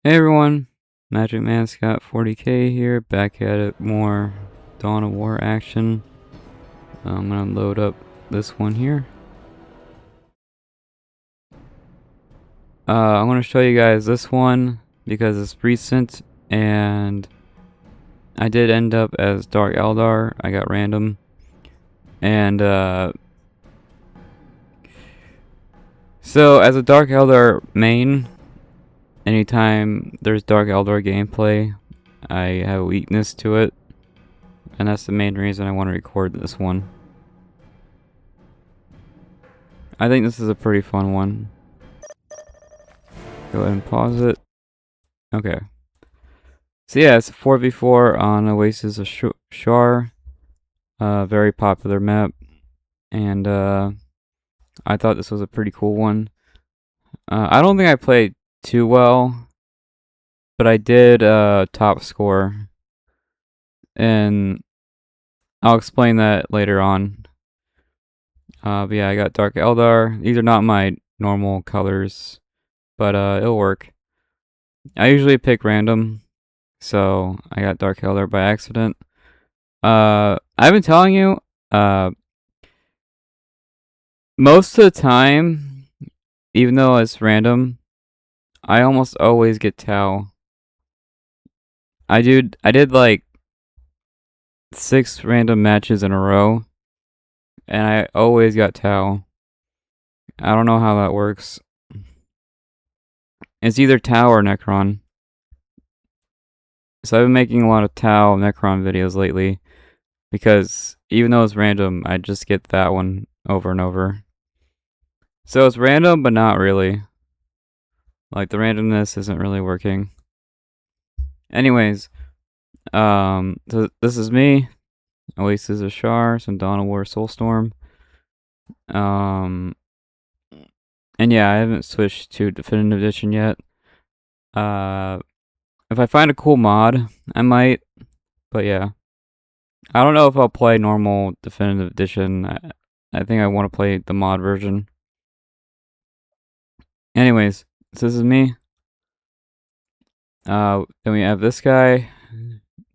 Hey everyone, Magic Mascot 40k here, back at it, more Dawn of War action. I'm gonna load up this one here. I'm gonna show you guys this one because it's recent, and I did end up as Dark Eldar. I got random, and so as a Dark Eldar main, anytime there's Dark Eldar gameplay, I have a weakness to it. And that's the main reason I want to record this one. I think this is a pretty fun one. Go ahead and pause it. Okay. So yeah, it's a 4v4 on Oasis of Shar. Very popular map. And I thought this was a pretty cool one. I don't think I played too well, but I did top score. And I'll explain that later on. But yeah, I got Dark Eldar. These are not my normal colors, but it'll work. I usually pick random, so I got Dark Eldar by accident. I've been telling you, most of the time, even though it's random, I almost always get Tau. I did like 6 random matches in a row, and I always got Tau. I don't know how that works. It's either Tau or Necron. So I've been making a lot of Tau Necron videos lately, because even though it's random, I just get that one over and over. So it's random, but not really. Like, the randomness isn't really working. Anyways, so this is me, Oasis of Shar, some Dawn of War Soulstorm. And yeah, I haven't switched to Definitive Edition yet. If I find a cool mod, I might, but yeah. I don't know if I'll play normal Definitive Edition. I think I want to play the mod version. Anyways, so this is me. Then we have this guy,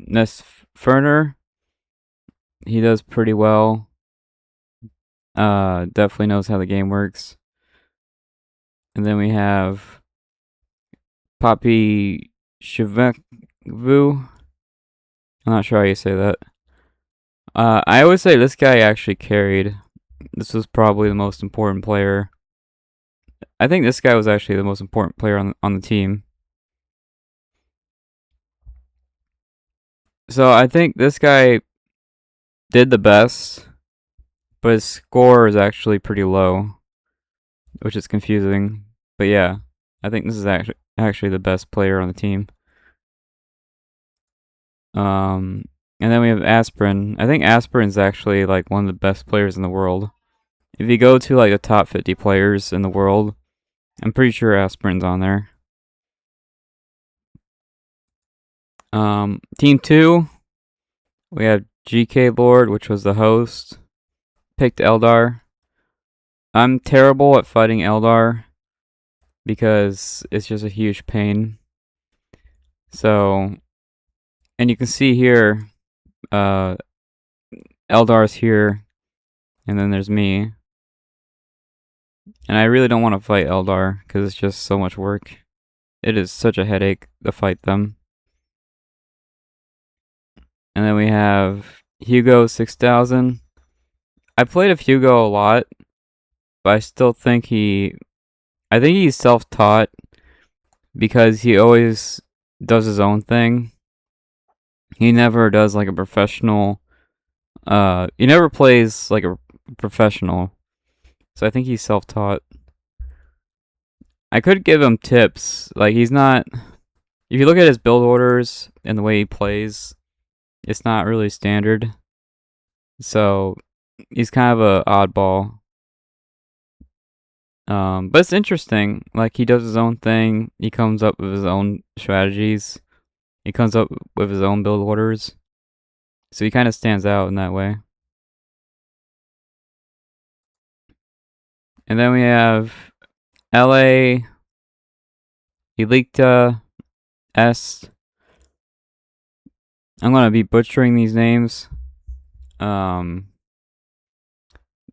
Ferner. He does pretty well. Definitely knows how the game works. And then we have Poppy Shevekvu. I'm not sure how you say that. I always say this guy actually carried. This was probably the most important player. I think this guy was actually the most important player on the team. So I think this guy did the best, but his score is actually pretty low, which is confusing. But yeah, I think this is actually the best player on the team. And then we have Aspirin. I think Aspirin's actually like one of the best players in the world. If you go to like the top 50 players in the world, I'm pretty sure Aspirin's on there. Team 2, we have GK Lord, which was the host. Picked Eldar. I'm terrible at fighting Eldar because it's just a huge pain. So, and you can see here, Eldar's here, and then there's me. And I really don't want to fight Eldar because it's just so much work. It is such a headache to fight them. And then we have Hugo 6000. I played with Hugo a lot, but I still think I think he's self-taught because he always does his own thing. He never does like a professional. He never plays like a professional. So I think he's self-taught. I could give him tips. Like, he's not. If you look at his build orders and the way he plays, it's not really standard. So he's kind of a oddball. But it's interesting. Like, he does his own thing. He comes up with his own strategies. He comes up with his own build orders. So he kind of stands out in that way. And then we have LA Electa. S. I'm gonna be butchering these names.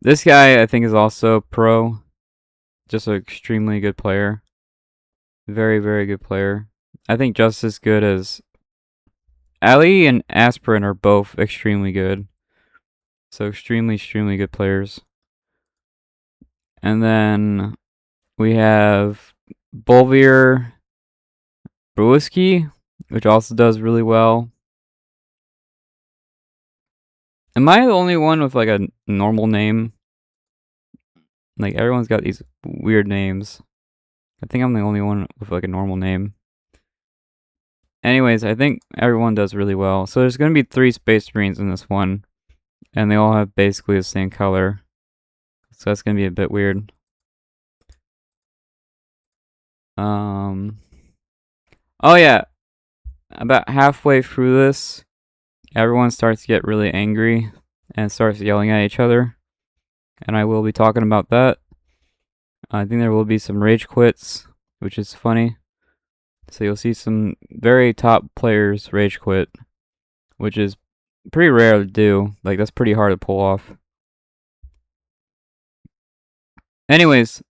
This guy I think is also pro. Just an extremely good player. Very, very good player. I think just as good as Ali and Aspirin are both extremely good. So extremely, extremely good players. And then we have Bolvir Bruiski, which also does really well. Am I the only one with like a normal name? Like everyone's got these weird names. I think I'm the only one with like a normal name. Anyways, I think everyone does really well. So there's gonna be 3 Space Marines in this one, and they all have basically the same color. So that's gonna be a bit weird. Oh yeah, about halfway through this, everyone starts to get really angry and starts yelling at each other, and I will be talking about that. I think there will be some rage quits, which is funny. So you'll see some very top players rage quit, which is pretty rare to do. Like, that's pretty hard to pull off. Anyways,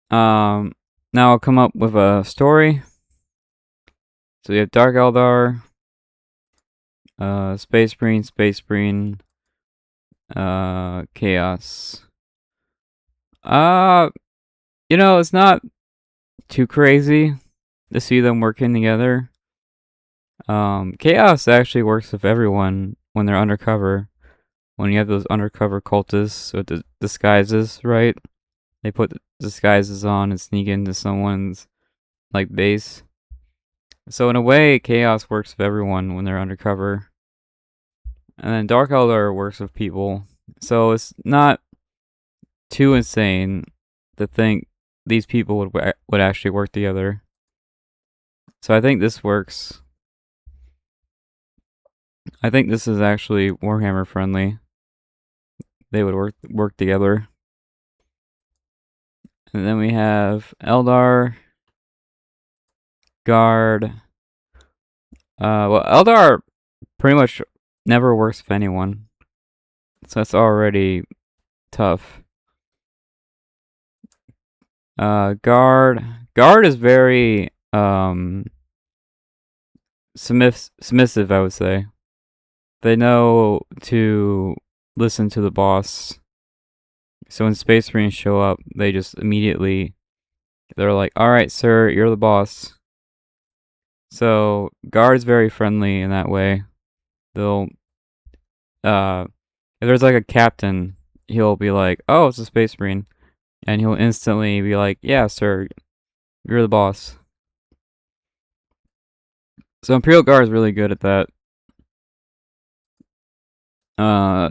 now I'll come up with a story. So you have Dark Eldar, Space Marine, Chaos. It's not too crazy to see them working together. Chaos actually works with everyone when they're undercover. When you have those undercover cultists with the disguises, right? They put the disguises on and sneak into someone's like base. So in a way, Chaos works with everyone when they're undercover. And then Dark Eldar works with people. So it's not too insane to think these people would actually work together. So I think this works. I think this is actually Warhammer friendly. They would work together. And then we have Eldar, Guard. Well, Eldar pretty much never works with anyone. So that's already tough. Guard. Guard is very submissive, I would say. They know to listen to the boss. So when Space Marines show up, they just immediately, they're like, alright, sir, you're the boss. So Guard's very friendly in that way. They'll, if there's like a captain, he'll be like, oh, it's a Space Marine. And he'll instantly be like, yeah, sir, you're the boss. So Imperial Guard is really good at that.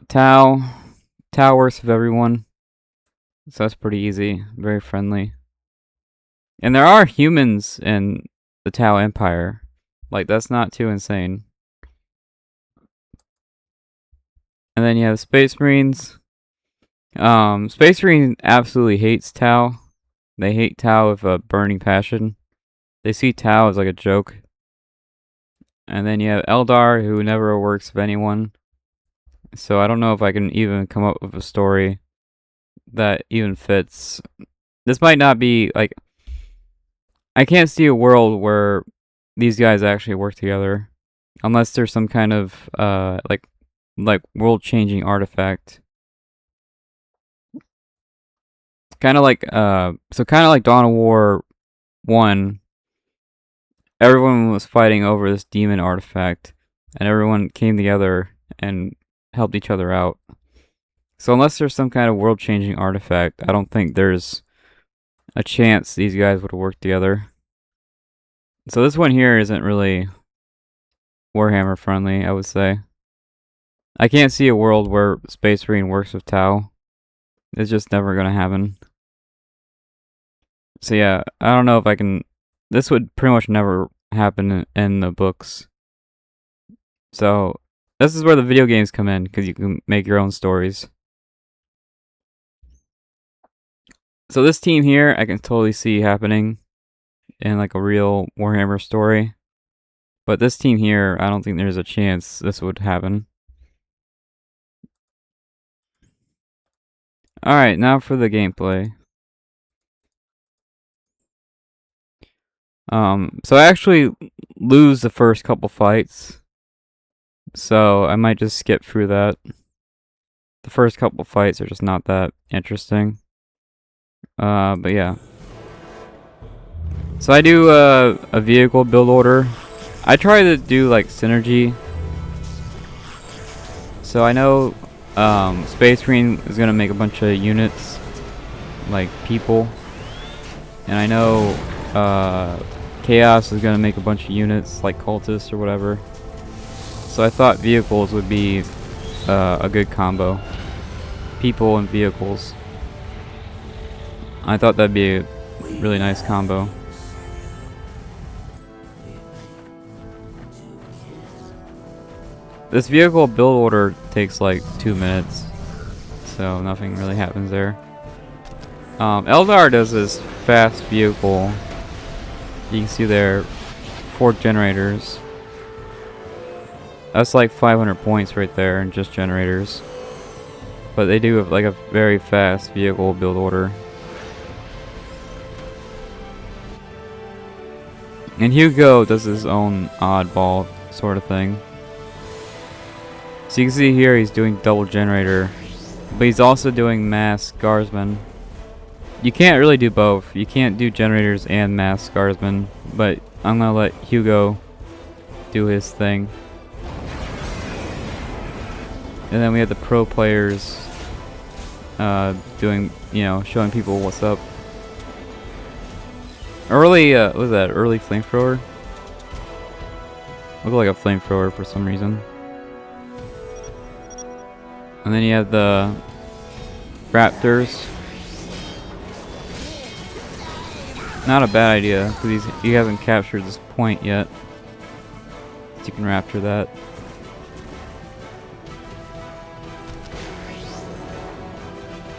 Tau works with everyone. So that's pretty easy. Very friendly. And there are humans in the Tau Empire. Like, that's not too insane. And then you have Space Marines. Space Marine absolutely hates Tau. They hate Tau with a burning passion. They see Tau as like a joke. And then you have Eldar, who never works with anyone. So I don't know if I can even come up with a story that even fits. This might not be, like, I can't see a world where these guys actually work together. Unless there's some kind of, like world-changing artifact. Kind of like Dawn of War 1, everyone was fighting over this demon artifact, and everyone came together and helped each other out. So unless there's some kind of world-changing artifact, I don't think there's a chance these guys would work together. So this one here isn't really Warhammer friendly, I would say. I can't see a world where Space Marine works with Tau. It's just never gonna happen. So yeah, I don't know if I can... This would pretty much never happen in the books. So this is where the video games come in, because you can make your own stories. So this team here, I can totally see happening in like a real Warhammer story. But this team here, I don't think there's a chance this would happen. Alright, now for the gameplay. So I actually lose the first couple fights. So I might just skip through that. The first couple fights are just not that interesting. But yeah. So I do a vehicle build order. I try to do like synergy. So I know Space Marine is gonna make a bunch of units, like people, and I know Chaos is gonna make a bunch of units, like cultists or whatever. So I thought vehicles would be a good combo. People and vehicles. I thought that'd be a really nice combo. This vehicle build order takes like 2 minutes, so nothing really happens there. Eldar does this fast vehicle. You can see there, 4 generators. That's like 500 points right there in just generators. But they do have like a very fast vehicle build order. And Hugo does his own oddball sort of thing. So you can see here he's doing double generator, but he's also doing mass guardsmen. You can't really do both. You can't do generators and mass guardsmen, but I'm gonna let Hugo do his thing. And then we have the pro players doing, you know, showing people what's up. Early, what was that? Early flamethrower? Looked like a flamethrower for some reason. And then you have the Raptors. Not a bad idea, because he hasn't captured this point yet. So you can Raptor that.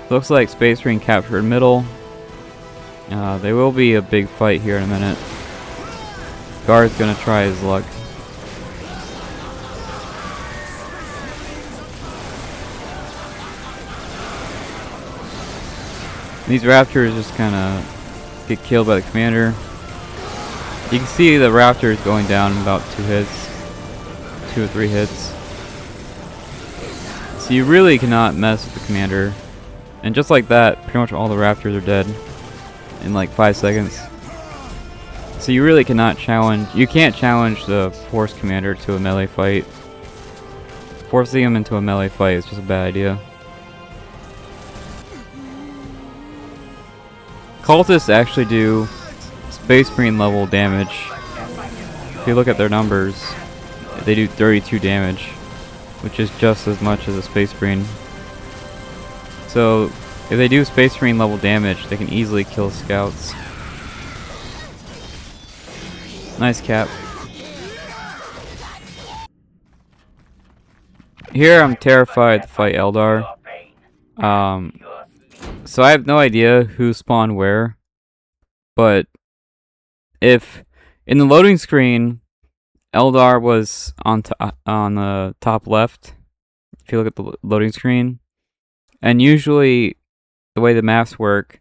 Looks like Space Marine captured middle. There will be a big fight here in a minute. Guard's gonna try his luck. These Raptors just kind of get killed by the commander. You can see the Raptors going down in about 2 hits. 2 or 3 hits. So you really cannot mess with the commander. And just like that, pretty much all the Raptors are dead in like 5 seconds. So you really cannot challenge... You can't challenge the Force Commander to a melee fight. Forcing him into a melee fight is just a bad idea. Cultists actually do Space Marine level damage. If you look at their numbers, they do 32 damage, which is just as much as a Space Marine. So, if they do Space Marine level damage, they can easily kill scouts. Nice cap. Here I'm terrified to fight Eldar. So I have no idea who spawned where, but if in the loading screen, Eldar was on the top left, if you look at the loading screen, and usually the way the maps work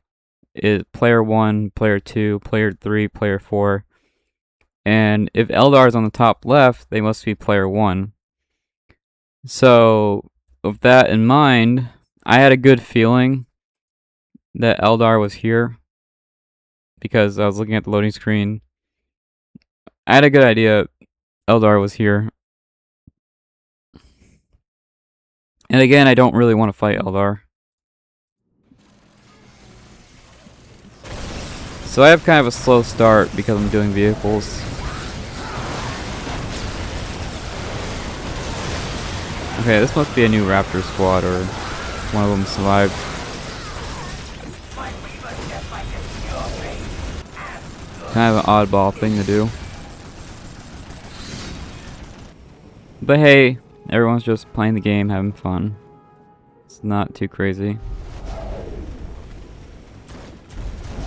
is player 1, player 2, player 3, player 4, and if Eldar is on the top left, they must be player 1. So with that in mind, I had a good feeling that Eldar was here because I was looking at the loading screen. I had a good idea Eldar was here. And again, I don't really want to fight Eldar. So I have kind of a slow start because I'm doing vehicles. Okay, this must be a new Raptor squad or one of them survived. Kind of an oddball thing to do. But hey, everyone's just playing the game, having fun. It's not too crazy.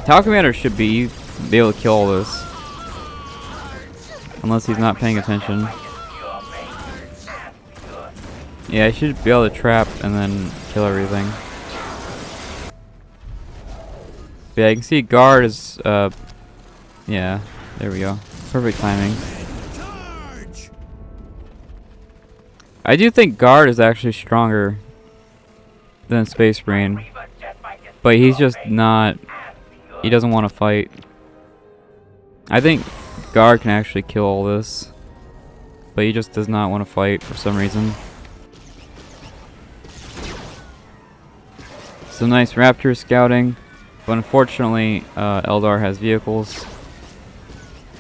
Tower Commander should be be able to kill all this. Unless he's not paying attention. Yeah, I should be able to trap and then kill everything. But yeah, you can see guard is, yeah, there we go. Perfect timing. I do think guard is actually stronger than Space Marine. But he's just not, he doesn't want to fight. I think guard can actually kill all this. But he just does not want to fight for some reason. Some nice Raptor scouting. But unfortunately, Eldar has vehicles.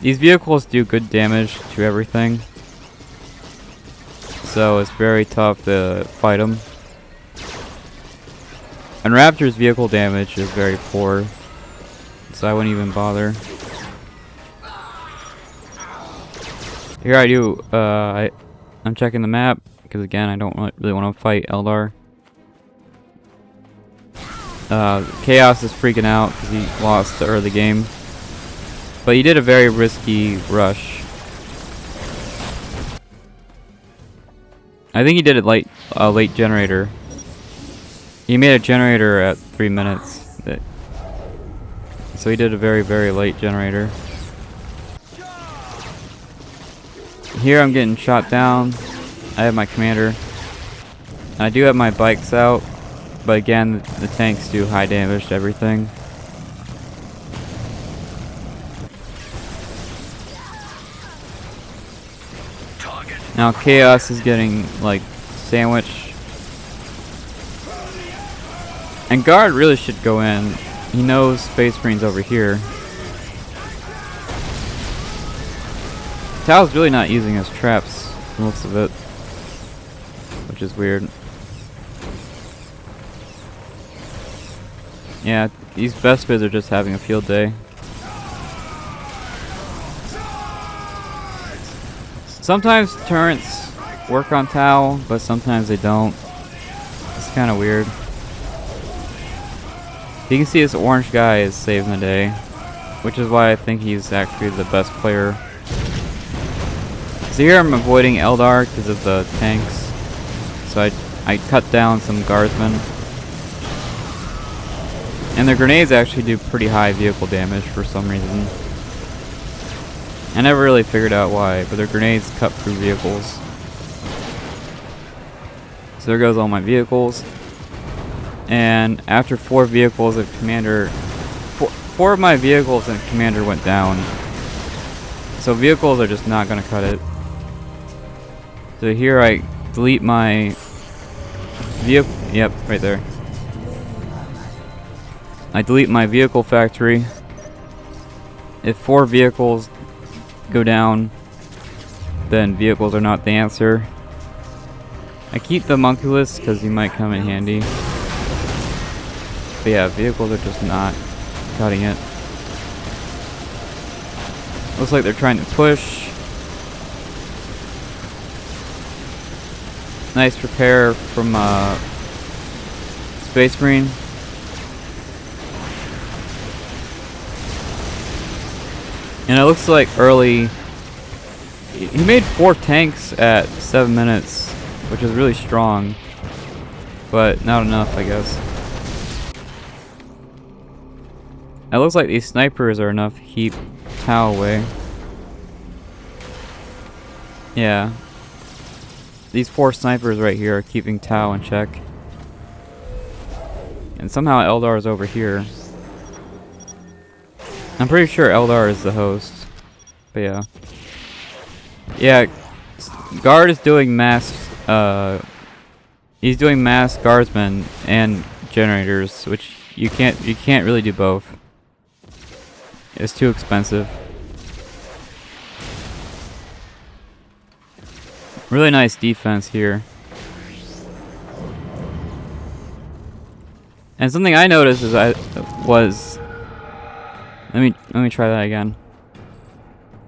These vehicles do good damage to everything. So it's very tough to fight them. And Raptor's vehicle damage is very poor. So I wouldn't even bother. Here I do, I'm checking the map. Because again, I don't really want to fight Eldar. Chaos is freaking out because he lost the early game. But he did a very risky rush. I think he did it late generator. He made a generator at 3 minutes. So he did a very, very late generator. Here I'm getting shot down. I have my commander. I do have my bikes out. But again, the tanks do high damage to everything. Now Chaos is getting like sandwiched. And guard really should go in. He knows Space Marine's over here. Tao's really not using his traps, from the looks of it. Which is weird. Yeah, these Vespids are just having a field day. Sometimes turrets work on Tau, but sometimes they don't. It's kind of weird. You can see this orange guy is saving the day, which is why I think he's actually the best player. So here I'm avoiding Eldar because of the tanks. So I cut down some guardsmen. And their grenades actually do pretty high vehicle damage for some reason. I never really figured out why, but their grenades cut through vehicles. So there goes all my vehicles. And after 4 vehicles, the commander... Four of my vehicles and commander went down. So vehicles are just not going to cut it. So here I delete my vehicle... Yep, right there. I delete my vehicle factory. If 4 vehicles go down, then vehicles are not the answer. I keep the Monculus because he might come in handy. But yeah, vehicles are just not cutting it. Looks like they're trying to push. Nice repair from Space Marine. And it looks like early... He made 4 tanks at 7 minutes, which is really strong. But not enough, I guess. It looks like these snipers are enough to keep Tau away. Yeah. These 4 snipers right here are keeping Tau in check. And somehow Eldar is over here. I'm pretty sure Eldar is the host. But yeah. Yeah, Guard is doing mass, he's doing mass guardsmen and generators, which you can't really do both. It's too expensive. Really nice defense here. And something I noticed is let me try that again.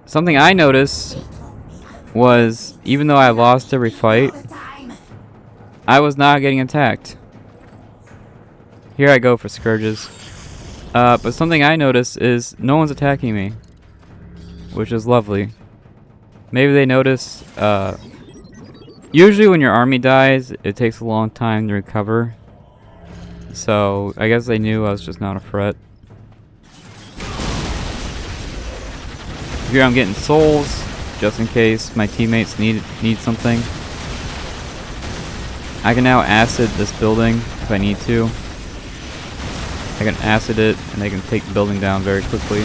Something I noticed was even though I lost every fight, I was not getting attacked. Here I go for Scourges. But something I noticed is no one's attacking me, which is lovely. Maybe they notice, usually when your army dies, it takes a long time to recover. So, I guess they knew I was just not a threat. Here I'm getting souls, just in case my teammates need something. I can now acid this building if I need to. I can acid it, and they can take the building down very quickly.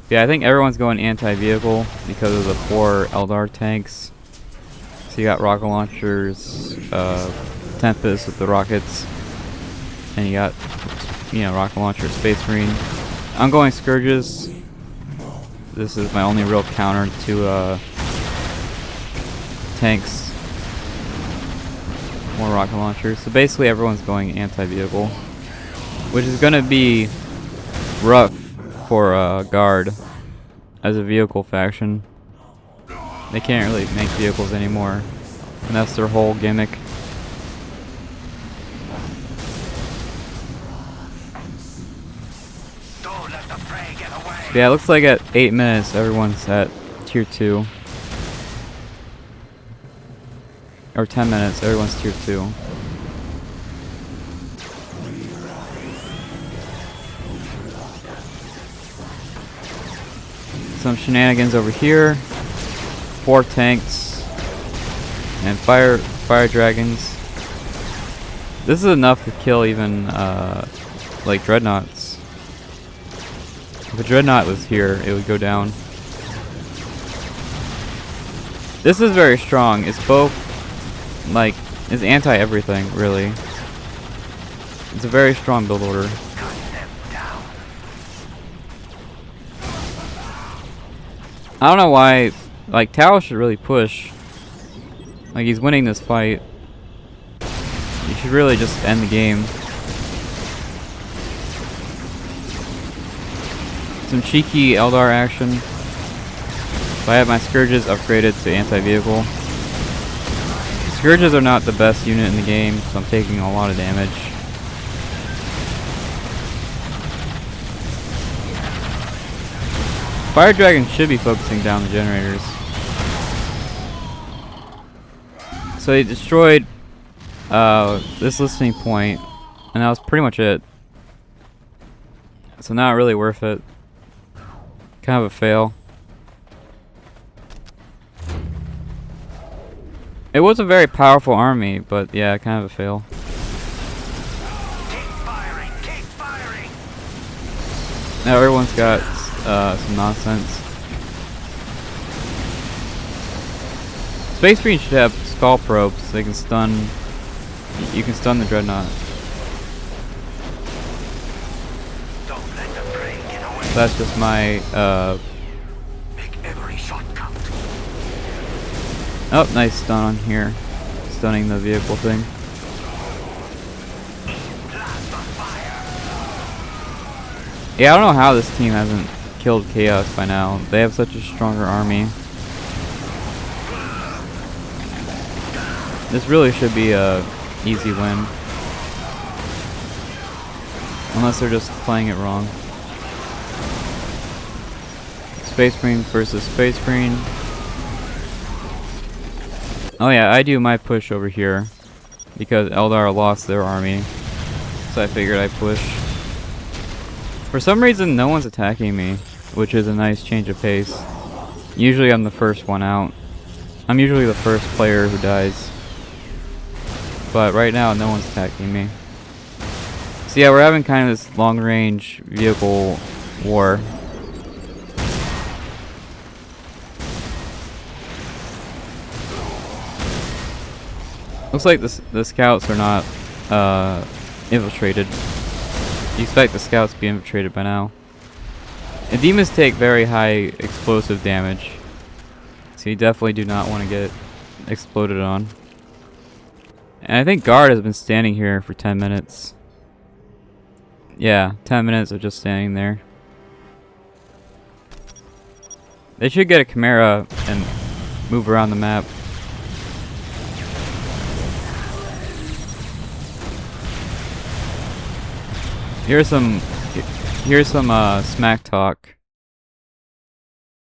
Yeah, I think everyone's going anti-vehicle because of the 4 Eldar tanks. So you got rocket launchers, Tempest with the rockets, and you got, you know, rocket launcher, Space Marine. I'm going Scourges. This is my only real counter to tanks. More rocket launchers. So basically everyone's going anti-vehicle, which is going to be rough for Guard as a vehicle faction. They can't really make vehicles anymore, and that's their whole gimmick. Don't let the prey get away. Yeah, it looks like at 8 minutes everyone's at tier 2. Or 10 minutes, everyone's tier 2. Some shenanigans over here. 4 tanks. And fire dragons. This is enough to kill even, like, dreadnoughts. If a dreadnought was here, it would go down. This is very strong. It's both, like, it's anti-everything, really. It's a very strong build order. I don't know why, like, Tao should really push. Like, he's winning this fight. You should really just end the game. Some cheeky Eldar action. So I have my Scourges upgraded to anti-vehicle. Scourges are not the best unit in the game, so I'm taking a lot of damage. Fire Dragon should be focusing down the generators. So they destroyed this listening point, and that was pretty much it. So not really worth it. Kind of a fail. It was a very powerful army, but yeah, kind of a fail. Keep firing, keep firing. Now everyone's got some nonsense. Space Marine should have skull probes so they can stun. You can stun the dreadnought. Don't let the prey get away. So that's just my Make every shot count. oh, nice stun on here. Stunning the vehicle thing. Plasma fire. Yeah, I don't know how this team hasn't killed Chaos by now. They have such a stronger army. This really should be a easy win. Unless they're just playing it wrong. Space Marine versus Space Marine. Oh yeah, I do my push over here because Eldar lost their army, so I figured I'd push. For some reason, no one's attacking me, which is a nice change of pace. Usually I'm the first one out. I'm usually the first player who dies. But right now, no one's attacking me. So yeah, we're having kind of this long-range vehicle war. Looks like the scouts are not infiltrated. You expect the scouts to be infiltrated by now. And demons take very high explosive damage, so you definitely do not want to get exploded on. And I think Guard has been standing here for 10 minutes. Yeah, 10 minutes of just standing there. They should get a Chimera and move around the map. Here's some smack talk.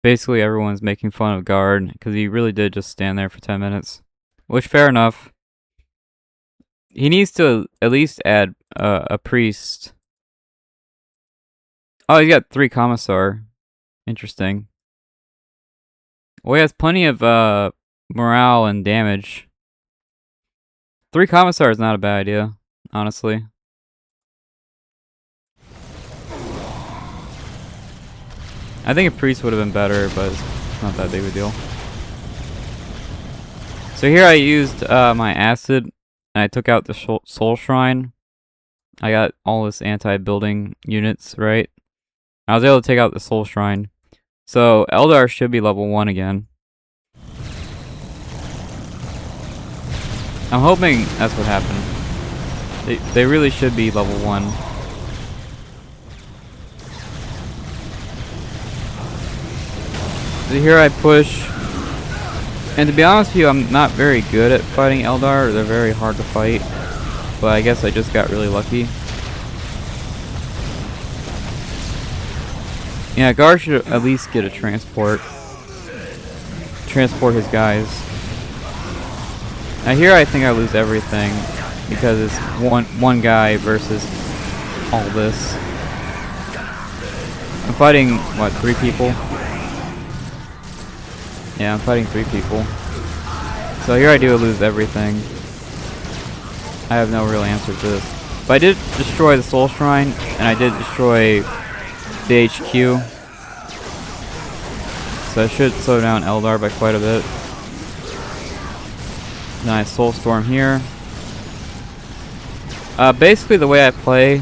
Basically, everyone's making fun of Guard because he really did just stand there for 10 minutes. Which, fair enough. He needs to at least add a priest. Oh, he's got 3 commissar. Interesting. Well, he has plenty of morale and damage. 3 commissar is not a bad idea, honestly. I think a priest would have been better, but it's not that big of a deal. So here I used my acid, and I took out the soul shrine. I got all this anti-building units, right? I was able to take out the soul shrine. So Eldar should be level 1 again. I'm hoping that's what happened. They really should be level 1. So here I push. And to be honest with you, I'm not very good at fighting Eldar. They're very hard to fight. But I guess I just got really lucky. Yeah, Gar should at least get a transport. Transport his guys. Now here I think I lose everything. Because it's one guy versus all this. I'm fighting, what, 3 people? Yeah, I'm fighting 3 people. So here I do lose everything. I have no real answer to this. But I did destroy the Soul Shrine, and I did destroy the HQ. So I should slow down Eldar by quite a bit. Nice Soulstorm here. Basically the way I play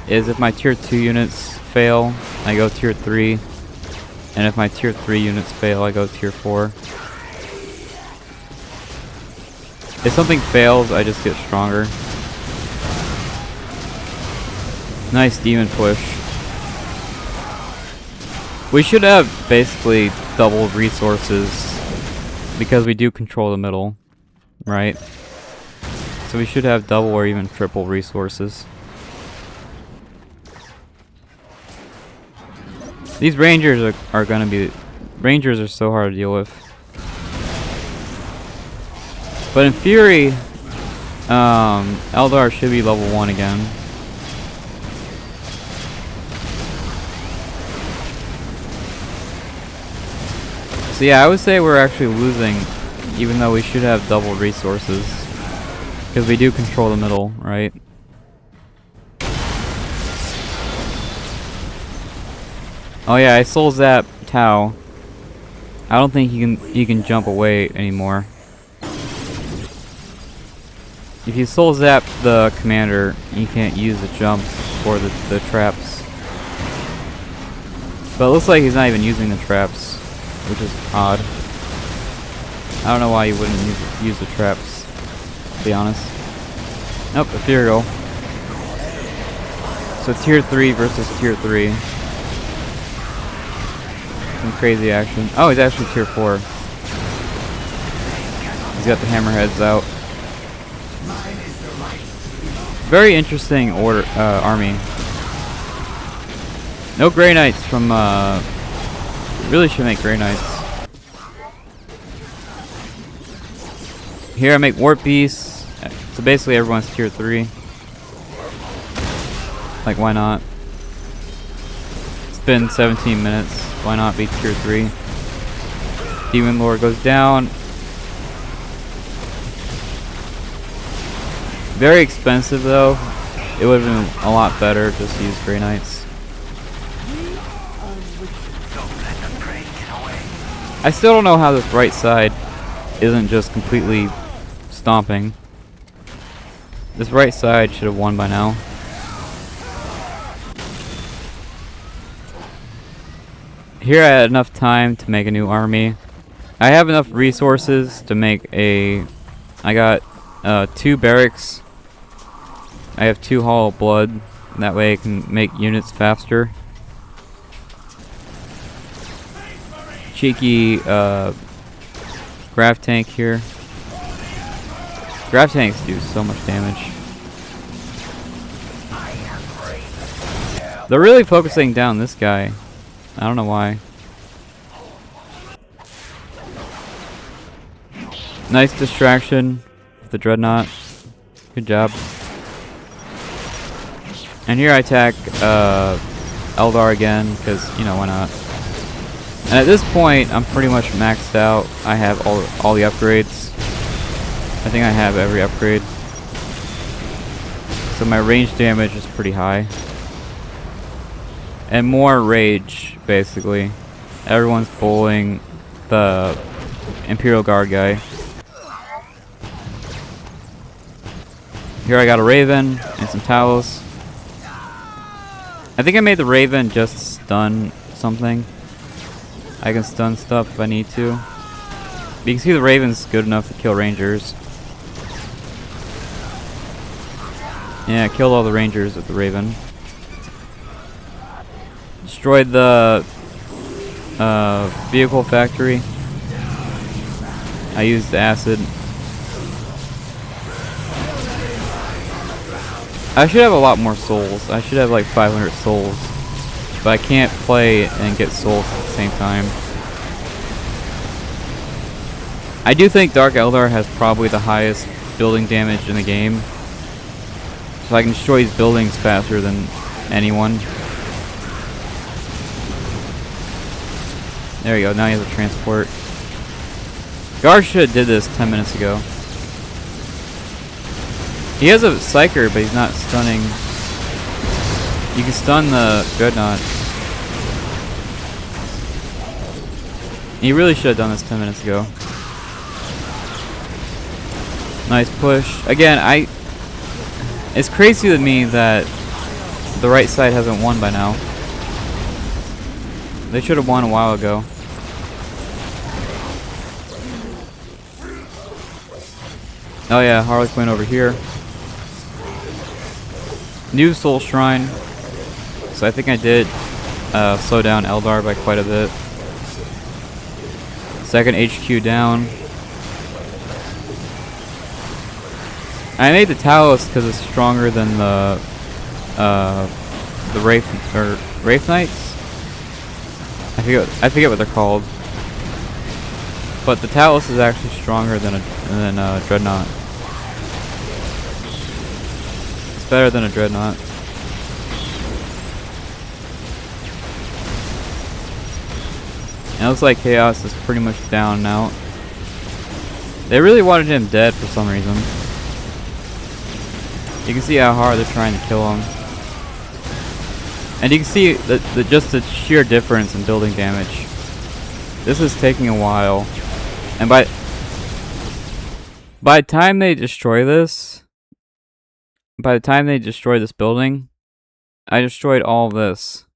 is if my tier 2 units fail, I go tier 3. And if my tier 3 units fail, I go tier 4. If something fails, I just get stronger. Nice demon push. We should have basically double resources because we do control the middle, right? So we should have double or even triple resources. These rangers are gonna be... Rangers are so hard to deal with. But in theory, Eldar should be level 1 again. So yeah, I would say we're actually losing, even though we should have double resources. Because we do control the middle, right? Oh yeah, I soul zap Tau. I don't think he can jump away anymore. If you soul zap the commander, you can't use the jumps or the traps. But it looks like he's not even using the traps, which is odd. I don't know why you wouldn't use the traps, to be honest. Nope, Ethereal. So tier 3 versus tier 3. Some crazy action. Oh, he's actually tier 4. He's got the hammerheads out. Very interesting army. No Grey Knights from, really should make Grey Knights. Here I make Warp Beasts. So basically everyone's tier 3. Like, why not? It's been 17 minutes. Why not be tier 3? Demon Lord goes down. Very expensive though. It would have been a lot better just to use Grey Knights. I still don't know how this right side isn't just completely stomping. This right side should have won by now. Here I had enough time to make a new army. I have enough resources to make a... I got 2 barracks. I have 2 Hall of Blood. That way I can make units faster. Cheeky Grav Tank here. Grav Tanks do so much damage. They're really focusing down this guy. I don't know why. Nice distraction with the dreadnought. Good job. And here I attack Eldar again, because, you know, why not? And at this point, I'm pretty much maxed out. I have all the upgrades. I think I have every upgrade. So my range damage is pretty high. And more rage, basically. Everyone's bullying the Imperial Guard guy. Here I got a Raven and some Talos. I think I made the Raven just stun something. I can stun stuff if I need to. But you can see the Raven's good enough to kill Rangers. Yeah, I killed all the Rangers with the Raven. Destroyed the vehicle factory. I used acid. I should have a lot more souls. I should have like 500 souls. But I can't play and get souls at the same time. I do think Dark Eldar has probably the highest building damage in the game. So I can destroy these buildings faster than anyone. There you go, now he has a transport. Gar should have did this 10 minutes ago. He has a Psyker, but he's not stunning. You can stun the Dreadnought. He really should have done this 10 minutes ago. Nice push. Again, it's crazy to me that the right side hasn't won by now. They should have won a while ago. Oh yeah, Harlequin over here. New Soul Shrine. So I think I did slow down Eldar by quite a bit. Second HQ down. I made the Talos because it's stronger than the Wraith Knights. I forget what they're called. But the Talos is actually stronger than a Dreadnought. It's better than a Dreadnought. And it looks like Chaos is pretty much down now. They really wanted him dead for some reason. You can see how hard they're trying to kill him. And you can see just the sheer difference in building damage. This is taking a while. And by the time they destroy this, building, I destroyed all of this.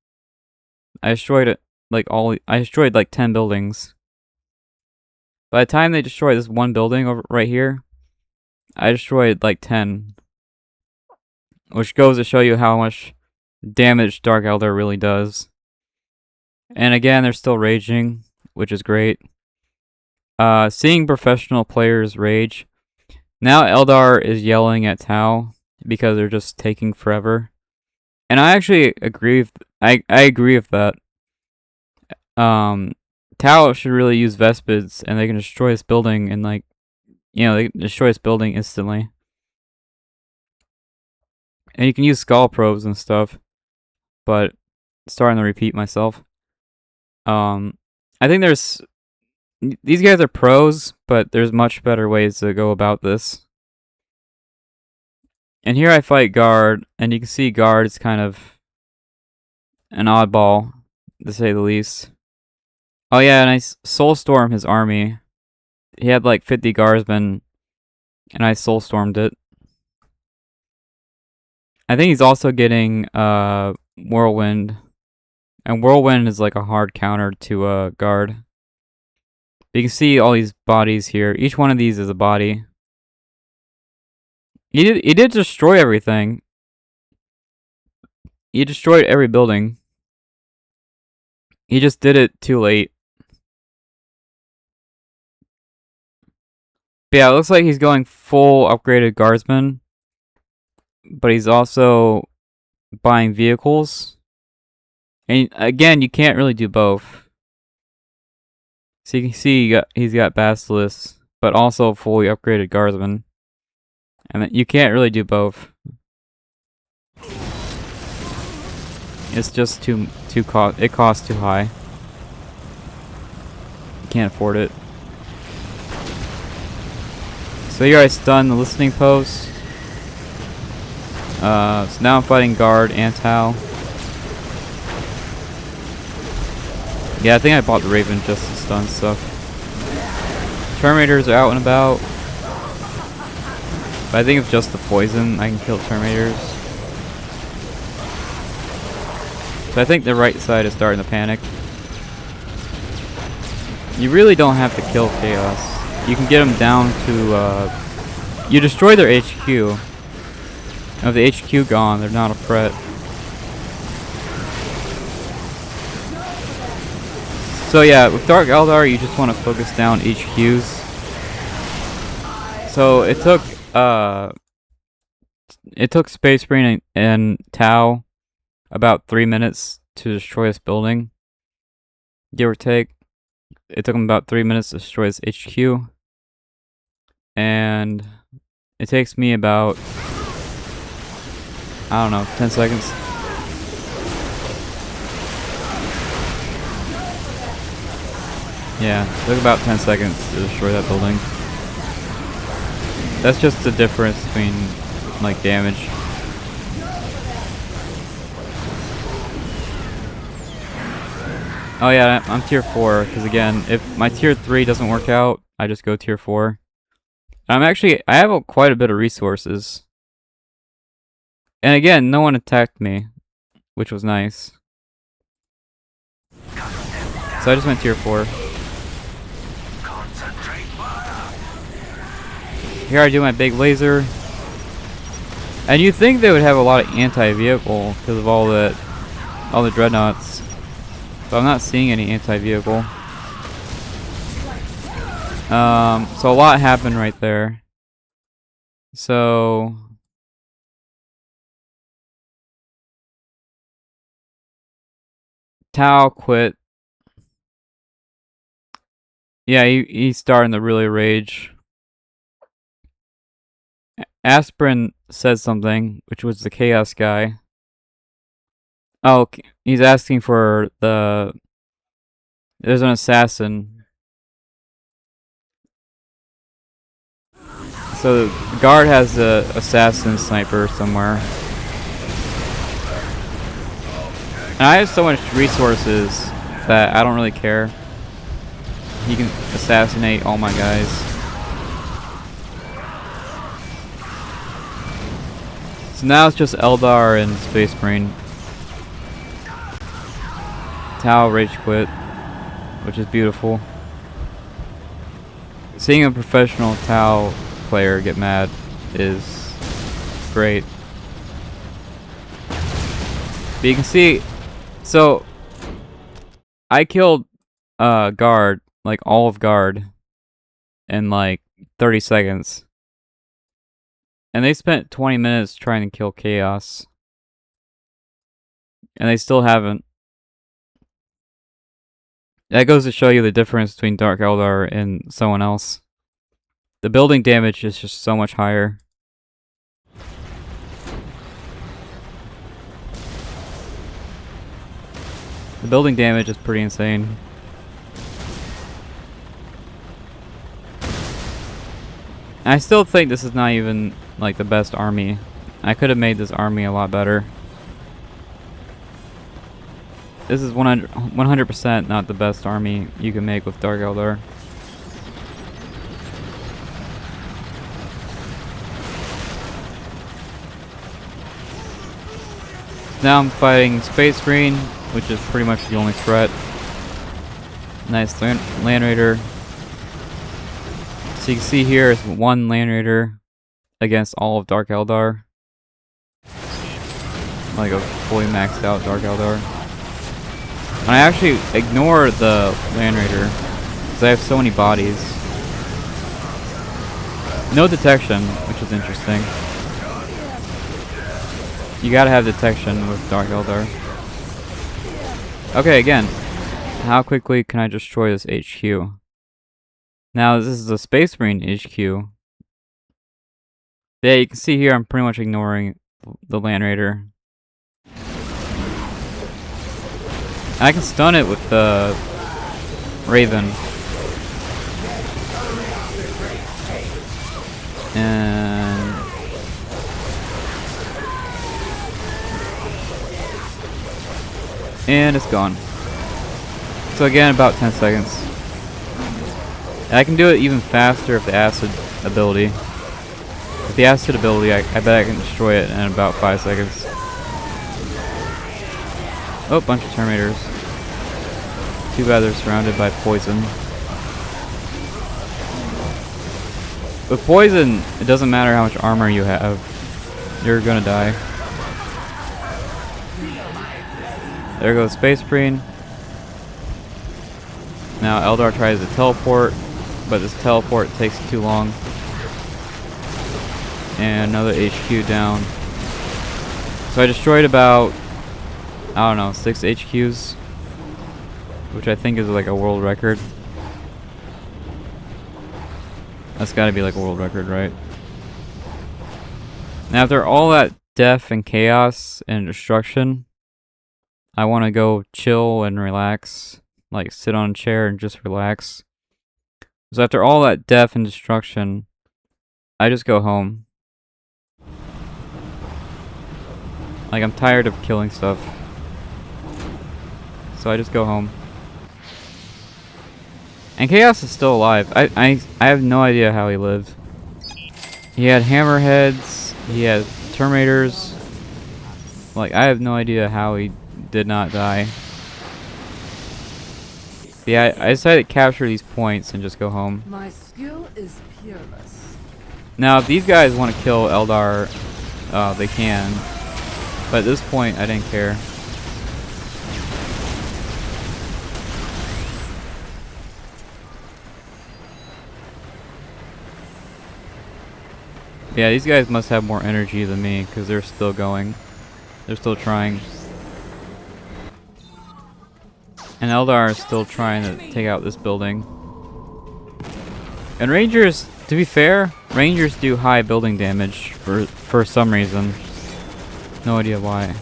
I destroyed it I destroyed like 10 buildings. By the time they destroy this one building over right here, I destroyed like 10. Which goes to show you how much damage Dark Eldar really does. And again, they're still raging, which is great. Seeing professional players rage. Now Eldar is yelling at Tau because they're just taking forever. And I actually agree I agree with that. Tau should really use Vespids and they can destroy this building and they can destroy this building instantly. And you can use skull probes and stuff. But starting to repeat myself. I think these guys are pros, but there's much better ways to go about this. And here I fight Guard, and you can see Guard is kind of an oddball, to say the least. Oh yeah, and I Soulstorm his army. He had like 50 guardsmen, and I Soulstormed it. I think he's also getting Whirlwind. And Whirlwind is like a hard counter to Guard. You can see all these bodies here. Each one of these is a body. He did destroy everything. He destroyed every building. He just did it too late. But yeah, it looks like he's going full upgraded guardsman. But he's also buying vehicles. And again, you can't really do both. So you can see he's got Basilisk, but also fully upgraded Guardsman. And you can't really do both. It's just it costs too high. You can't afford it. So here I stun the listening post. So now I'm fighting Guard and Tau. Yeah, I think I bought the Raven just to stun stuff. Terminators are out and about. But I think if just the poison, I can kill Terminators. So I think the right side is starting to panic. You really don't have to kill Chaos. You can get them down to, you destroy their HQ. And with the HQ gone, they're not a threat. So yeah, with Dark Eldar, you just want to focus down HQs. So it took Space Marine and Tau about 3 minutes to destroy this building, give or take. It took them about 3 minutes to destroy this HQ. And it takes me about, I don't know, 10 seconds. Yeah, it took about 10 seconds to destroy that building. That's just the difference between, like, damage. Oh yeah, I'm tier 4, because again, if my tier 3 doesn't work out, I just go tier 4. I have quite a bit of resources. And again, no one attacked me, which was nice. So I just went tier 4. Here I do my big laser. And you think they would have a lot of anti-vehicle because of all the dreadnoughts. But I'm not seeing any anti-vehicle. So a lot happened right there. So Tau quit. Yeah, he's starting to really rage. Aspirin said something, which was the Chaos guy. Oh, he's asking for there's an assassin. So the guard has the assassin sniper somewhere. And I have so much resources that I don't really care. He can assassinate all my guys. So now it's just Eldar and Space Marine. Tau rage quit, which is beautiful. Seeing a professional Tau player get mad is great. But you can see, so I killed guard, like all of guard, in like 30 seconds. And they spent 20 minutes trying to kill Chaos. And they still haven't. That goes to show you the difference between Dark Eldar and someone else. The building damage is just so much higher. The building damage is pretty insane. I still think this is not even like the best army. I could have made this army a lot better. This is 100% not the best army you can make with Dark Eldar. Now I'm fighting Space Marine, which is pretty much the only threat. Nice Land Raider. So you can see here is one Land Raider against all of Dark Eldar. Like a fully maxed out Dark Eldar. And I actually ignore the Land Raider because I have so many bodies. No detection, which is interesting. You gotta have detection with Dark Eldar. Okay, again, how quickly can I destroy this HQ? Now, this is a Space Marine HQ. Yeah, you can see here I'm pretty much ignoring the Land Raider. I can stun it with the Raven. And it's gone. So again, about 10 seconds. And I can do it even faster with the acid ability. With the acid ability, I bet I can destroy it in about 5 seconds. Oh, bunch of Terminators. Too bad they're surrounded by poison. With poison, it doesn't matter how much armor you have. You're gonna die. There goes Space Marine. Now Eldar tries to teleport, but this teleport takes too long. And another HQ down. So I destroyed about, I don't know, 6 HQs, which I think is like a world record. That's gotta be like a world record, right? Now after all that death and chaos and destruction, I want to go chill and relax, like sit on a chair and just relax. So after all that death and destruction, I just go home. Like I'm tired of killing stuff. So I just go home. And Chaos is still alive. I have no idea how he lived. He had hammerheads, he had Terminators. Like I have no idea how he did not die. Yeah, I decided to capture these points and just go home. My skill is peerless. Now, if these guys want to kill Eldar, they can. But at this point, I didn't care. Yeah, these guys must have more energy than me because they're still going. They're still trying. And Eldar is still trying to take out this building. And Rangers, to be fair, Rangers do high building damage for some reason. No idea why.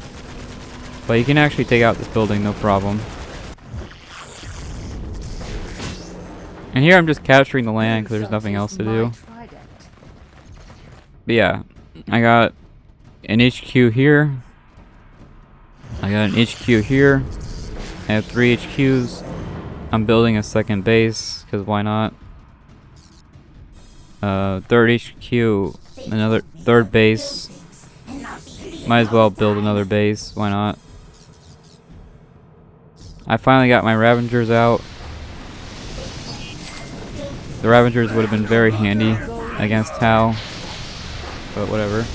But you can actually take out this building, no problem. And here I'm just capturing the land because there's nothing else to do. But yeah, I got an HQ here. I got an HQ here. I have 3 HQs. I'm building a second base, because why not? Third HQ, another third base. Might as well build another base, why not? I finally got my Ravagers out. The Ravagers would have been very handy against Tau, but whatever.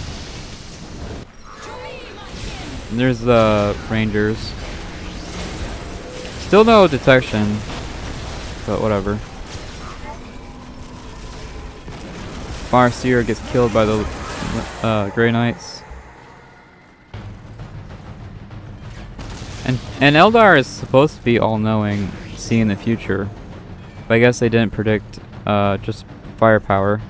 And there's the Rangers. Still no detection, but whatever. Farseer gets killed by the Grey Knights. And Eldar is supposed to be all-knowing, seeing the future. But I guess they didn't predict just firepower.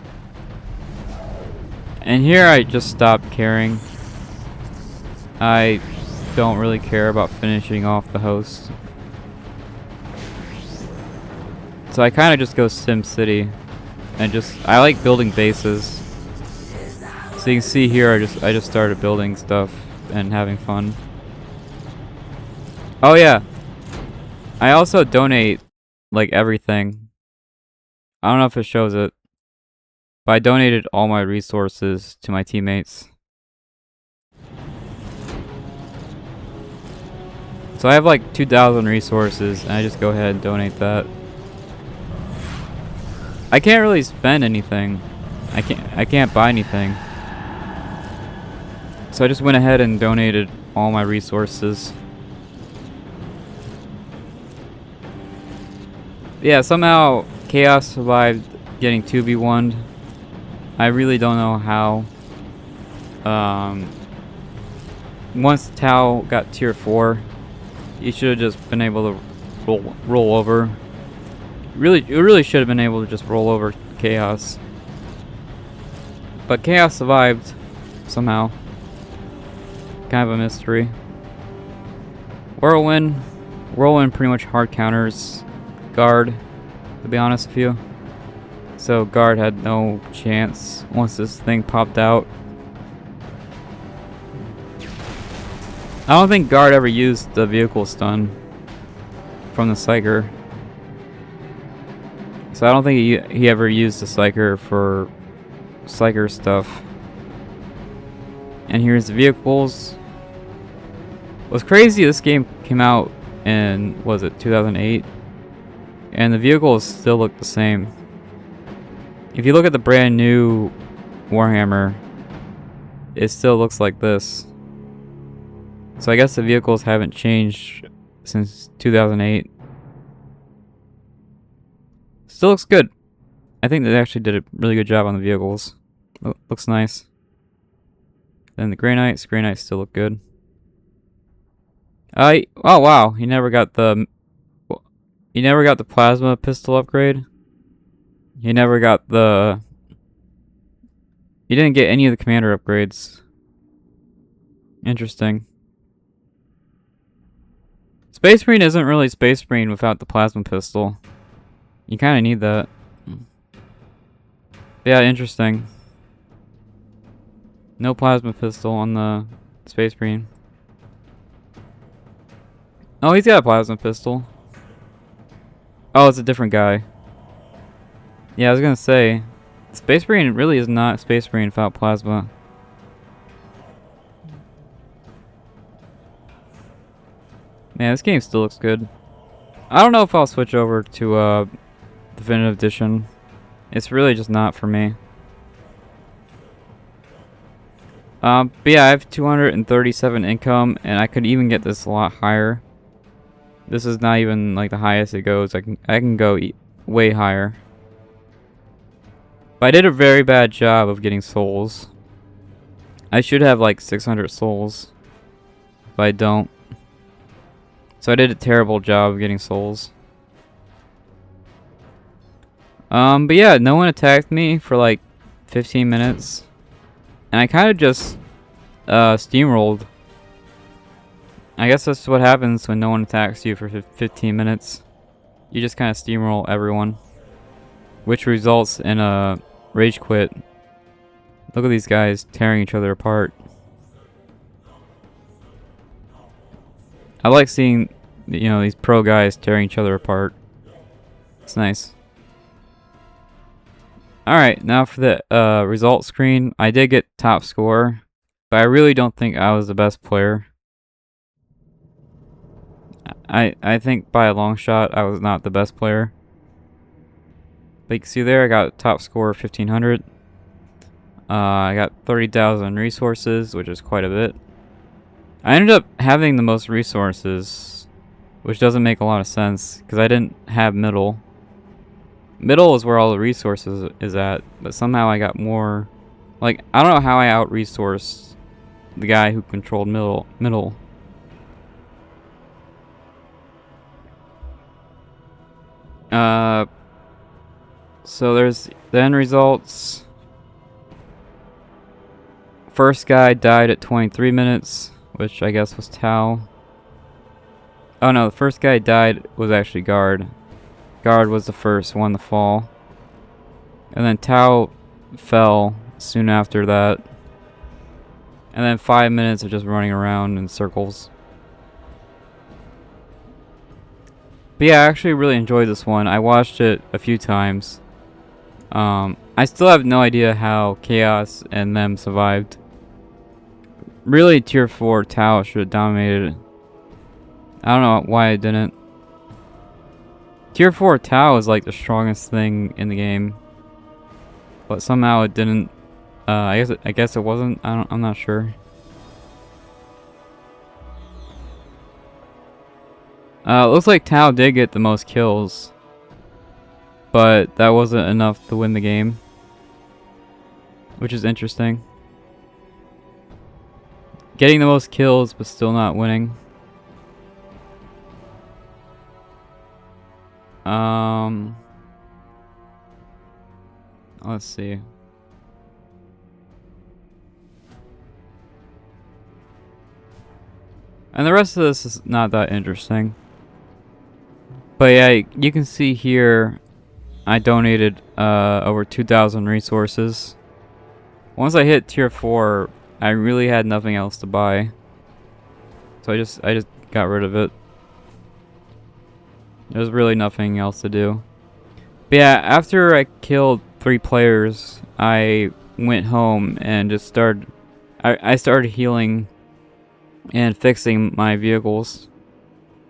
And here I just stopped caring. I don't really care about finishing off the host. So I kind of just go Sim City, and I like building bases. So you can see here, I just started building stuff and having fun. Oh yeah, I also donate like everything. I don't know if it shows it, but I donated all my resources to my teammates. So I have like 2,000 resources, and I just go ahead and donate that. I can't really spend anything. I can't buy anything. So I just went ahead and donated all my resources. Yeah, somehow Chaos survived getting 2v1'd. I really don't know how. Once Tau got tier 4, You should have just been able to roll over. You really should have been able to just roll over Chaos. But Chaos survived somehow. Kind of a mystery. Whirlwind pretty much hard counters Guard, to be honest with you. So Guard had no chance once this thing popped out. I don't think Guard ever used the vehicle stun from the Psyker. So I don't think he ever used the Psyker for Psyker stuff. And here's the vehicles. What's crazy, this game came out in, was it 2008? And the vehicles still look the same. If you look at the brand new Warhammer, it still looks like this. So I guess the vehicles haven't changed since 2008. Still looks good. I think they actually did a really good job on the vehicles. Looks nice. Then the Grey Knights still look good. Oh wow, he never got the plasma pistol upgrade. He didn't get any of the commander upgrades. Interesting. Space Marine isn't really Space Marine without the plasma pistol. You kind of need that. Yeah, interesting. No plasma pistol on the Space Marine. Oh, he's got a plasma pistol. Oh, it's a different guy. Yeah, I was gonna say, Space Marine really is not Space Marine without plasma. Man, this game still looks good. I don't know if I'll switch over to Definitive Edition. It's really just not for me. But yeah, I have 237 income, and I could even get this a lot higher. This is not even like the highest it goes. I can go way higher. But I did a very bad job of getting souls. I should have like 600 souls, but I don't. So I did a terrible job of getting souls. But yeah, no one attacked me for like 15 minutes. And I kind of just steamrolled. I guess that's what happens when no one attacks you for 15 minutes. You just kind of steamroll everyone. Which results in a rage quit. Look at these guys tearing each other apart. I like seeing, you know, these pro guys tearing each other apart. It's nice. Alright, now for the results screen. I did get top score, but I really don't think I was the best player. I think by a long shot I was not the best player. But you can see there I got top score 1500. I got 30,000 resources, which is quite a bit. I ended up having the most resources, which doesn't make a lot of sense because I didn't have middle. Middle is where all the resources is at, but somehow I got more. Like, I don't know how I out-resourced the guy who controlled middle. So there's the end results. First guy died at 23 minutes, which I guess was Tau. Oh no, the first guy died was actually Guard. Guard was the first one to fall. And then Tau fell soon after that. And then 5 minutes of just running around in circles. But yeah, I actually really enjoyed this one. I watched it a few times. I still have no idea how Chaos and them survived. Really, Tier 4 Tau should have dominated it. I don't know why it didn't. Tier 4 Tau is like the strongest thing in the game. But somehow it didn't. I guess it wasn't. I'm not sure. Looks like Tau did get the most kills. But that wasn't enough to win the game. Which is interesting. Getting the most kills but still not winning. Let's see. And the rest of this is not that interesting. But yeah, you can see here I donated over 2,000 resources. Once I hit tier 4, I really had nothing else to buy. So I just got rid of it. There's really nothing else to do. But yeah, after I killed 3 players, I went home and just started I started healing and fixing my vehicles.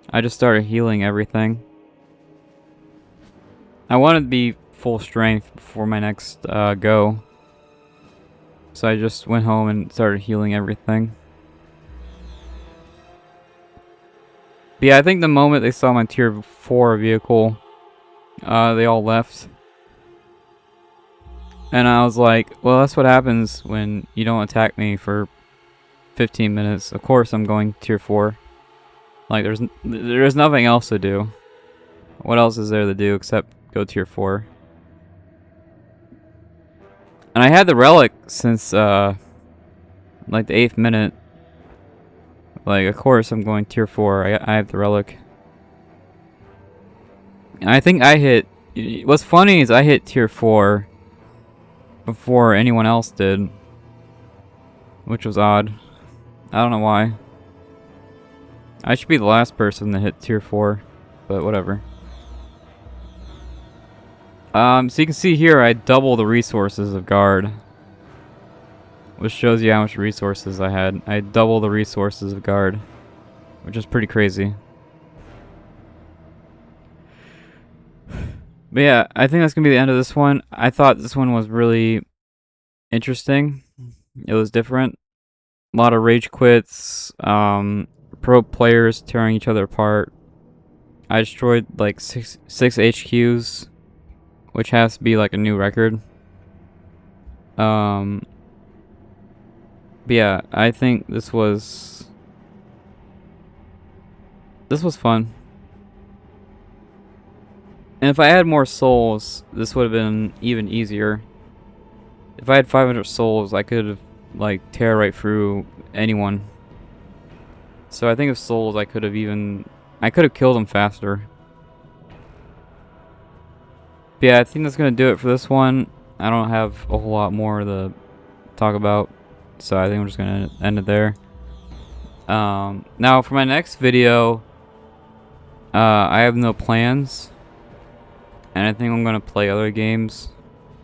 I just started healing everything. I wanted to be full strength before my next go. So I just went home and started healing everything. But yeah, I think the moment they saw my tier 4 vehicle, they all left. And I was like, well, that's what happens when you don't attack me for 15 minutes. Of course I'm going tier 4. Like, there's nothing else to do. What else is there to do except go tier 4? And I had the relic since, like, the 8th minute. Like, of course I'm going tier 4. I have the relic. And I think I hit... What's funny is I hit tier 4 before anyone else did. Which was odd. I don't know why. I should be the last person to hit tier 4. But whatever. So you can see here I double the resources of guard. Which shows you how much resources I had. I double the resources of guard. Which is pretty crazy. But yeah, I think that's going to be the end of this one. I thought this one was really interesting. It was different. A lot of rage quits. Pro players tearing each other apart. I destroyed like six HQs. Which has to be like a new record. But yeah, I think this was fun. And if I had more souls, this would have been even easier. If I had 500 souls, I could have like tear right through anyone. So I think of souls, I could have killed them faster. But yeah, I think that's gonna do it for this one. I don't have a whole lot more to talk about, so I think I'm just gonna end it there. Now for my next video, I have no plans, and I think I'm gonna play other games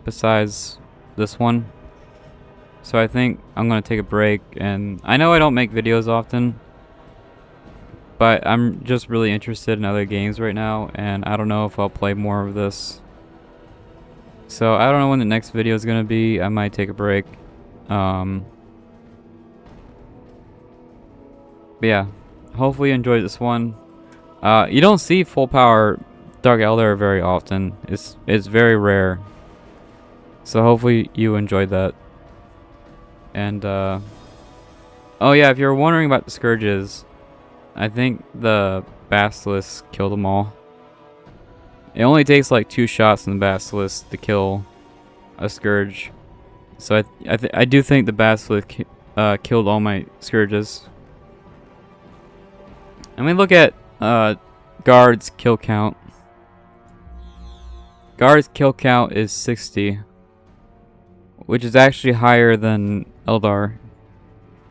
besides this one. So I think I'm gonna take a break, and I know I don't make videos often, but I'm just really interested in other games right now, and I don't know if I'll play more of this. So I don't know when the next video is gonna be. I might take a break. But yeah, hopefully you enjoyed this one. You don't see full power Dark Eldar very often. It's very rare. So hopefully you enjoyed that. And oh yeah, if you're wondering about the Scourges, I think the Basilisk killed them all. It only takes like 2 shots in the Basilisk to kill a Scourge. So I do think the Basilisk killed all my Scourges. And we look at Guard's kill count. Guard's kill count is 60, which is actually higher than Eldar.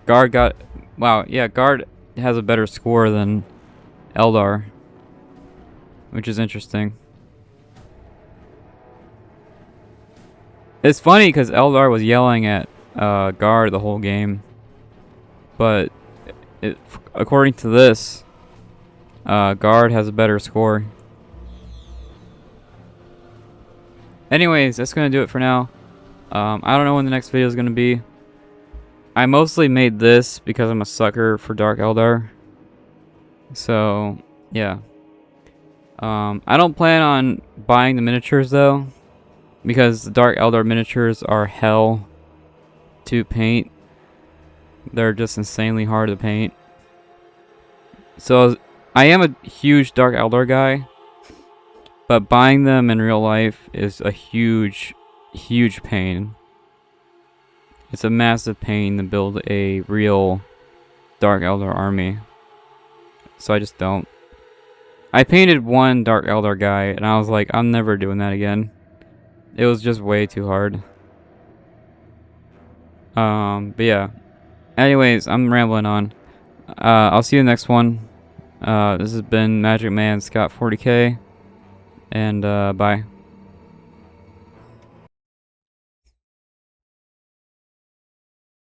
Guard has a better score than Eldar, which is interesting. It's funny because Eldar was yelling at Guard the whole game, but according to this, Guard has a better score. Anyways, that's gonna do it for now. I don't know when the next video is gonna be. I mostly made this because I'm a sucker for Dark Eldar. So yeah. I don't plan on buying the miniatures though, because the Dark Eldar miniatures are hell to paint. They're just insanely hard to paint. So I am a huge Dark Eldar guy, But buying them in real life is a huge pain. It's a massive pain to build a real Dark Eldar army. So I just don't. I painted one Dark Eldar guy, and I was like, I'm never doing that again. It was just way too hard. But yeah. Anyways, I'm rambling on. I'll see you next one. This has been Magic Man Scott 40K, and bye.